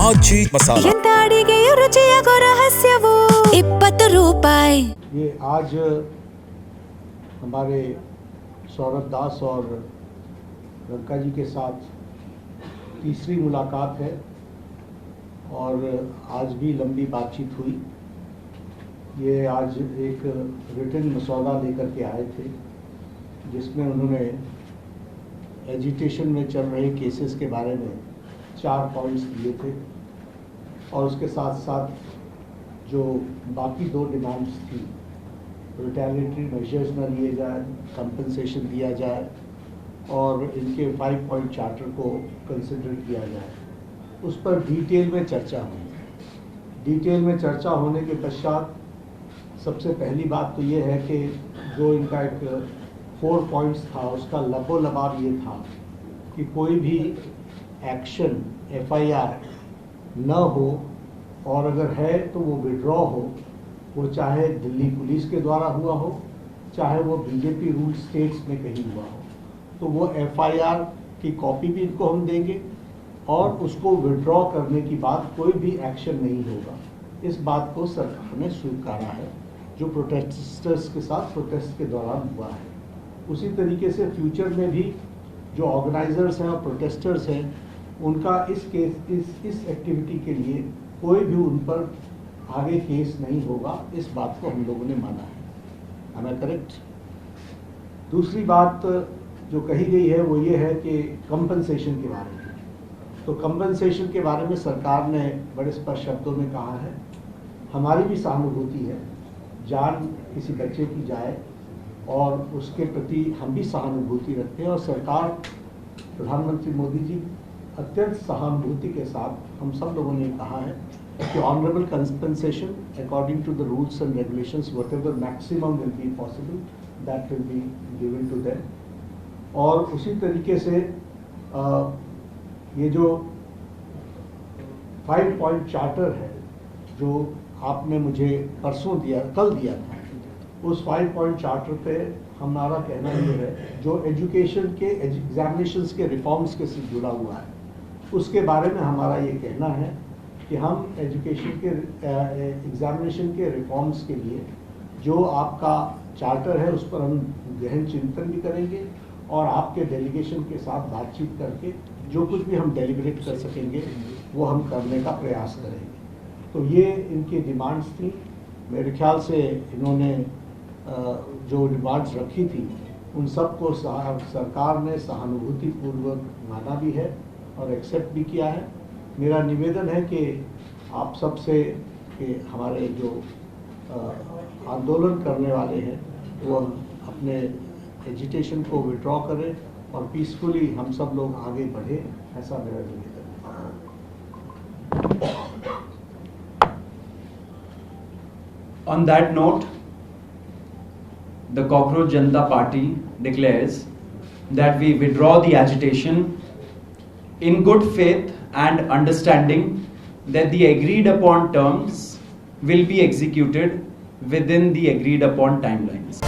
ಆಚಿ ಮಸಾಲಾ ಎಂತ ಅಡಿಗೆಯ ರುಚಿಯಾಗೋ ರಹಸ್ಯವು 20 ರೂಪಾಯಿ। ये आज हमारे सौरभ दास और रंका जी के साथ तीसरी मुलाकात है और आज भी लंबी बातचीत हुई। ये आज एक रिटन मसौदा लेकर के आए थे जिसमें उन्होंने एजिटेशन में चल रहे केसेस के बारे में 4 पॉइंट्स दिए थे और उसके साथ साथ जो बाकी 2 डिमांड्स थी, रिटेलिएटरी मेजर्स न लिए जाए, कंपनसेशन दिया जाए और इनके 5 पॉइंट चार्टर को कंसिडर किया जाए, उस पर डिटेल में चर्चा हुई। डिटेल में चर्चा होने के पश्चात सबसे पहली बात तो ये है कि जो इनका एक 4 पॉइंट्स था उसका लबोलबाब ये था कि कोई भी एक्शन FIR न हो और अगर है तो वो विड्रॉ हो, वो चाहे दिल्ली पुलिस के द्वारा हुआ हो, चाहे वो बीजेपी रूल स्टेट्स में कहीं हुआ हो, तो वो FIR की कॉपी भी इनको हम देंगे और उसको विड्रॉ करने की बात कोई भी एक्शन नहीं होगा। इस बात को सरकार ने स्वीकारा है जो प्रोटेस्टर्स के साथ प्रोटेस्ट के दौरान हुआ है। उसी तरीके से फ्यूचर में भी जो ऑर्गेनाइजर्स हैं और प्रोटेस्टर्स हैं उनका इस एक्टिविटी के लिए कोई भी उन पर आगे केस नहीं होगा, इस बात को हम लोगों ने माना है। Am I correct? दूसरी बात जो कही गई है वो ये है कि कंपनसेशन के बारे में। तो कंपनसेशन के बारे में सरकार ने बड़े स्पष्ट शब्दों में कहा है, हमारी भी सहानुभूति है, जान किसी बच्चे की जाए और उसके प्रति हम भी सहानुभूति रखते हैं और सरकार प्रधानमंत्री मोदी जी अत्यंत सहानुभूति के साथ हम सब लोगों ने कहा है कि honourable compensation according to the rules and regulations whatever maximum will be possible that will be given to them. और उसी तरीके से ये जो 5 पॉइंट चार्टर है जो आपने मुझे परसों दिया, कल दिया था, उस 5 पॉइंट चार्टर पे हमारा कहना ये है जो एजुकेशन के एग्जामिनेशंस के रिफॉर्म्स के से जुड़ा हुआ है उसके बारे में हमारा ये कहना है कि हम एजुकेशन के एग्जामिनेशन के रिफॉर्म्स के लिए जो आपका चार्टर है उस पर हम गहन चिंतन भी करेंगे और आपके डेलीगेशन के साथ बातचीत करके जो कुछ भी हम डेलिब्रेट कर सकेंगे वो हम करने का प्रयास करेंगे। तो ये इनकी डिमांड्स थी। मेरे ख्याल से इन्होंने जो डिमांड्स रखी थी उन सब को सरकार ने सहानुभूतिपूर्वक माना भी है और एक्सेप्ट भी किया है। मेरा निवेदन है कि आप सब से कि हमारे जो आंदोलन करने वाले हैं वो अपने एजिटेशन को विड्रॉ करें और पीसफुली हम सब लोग आगे बढ़े, ऐसा मेरा निवेदन है। On that note, the Cockroach Janata Party declares that we withdraw the agitation in good faith and understanding that the agreed upon terms will be executed within the agreed upon timelines.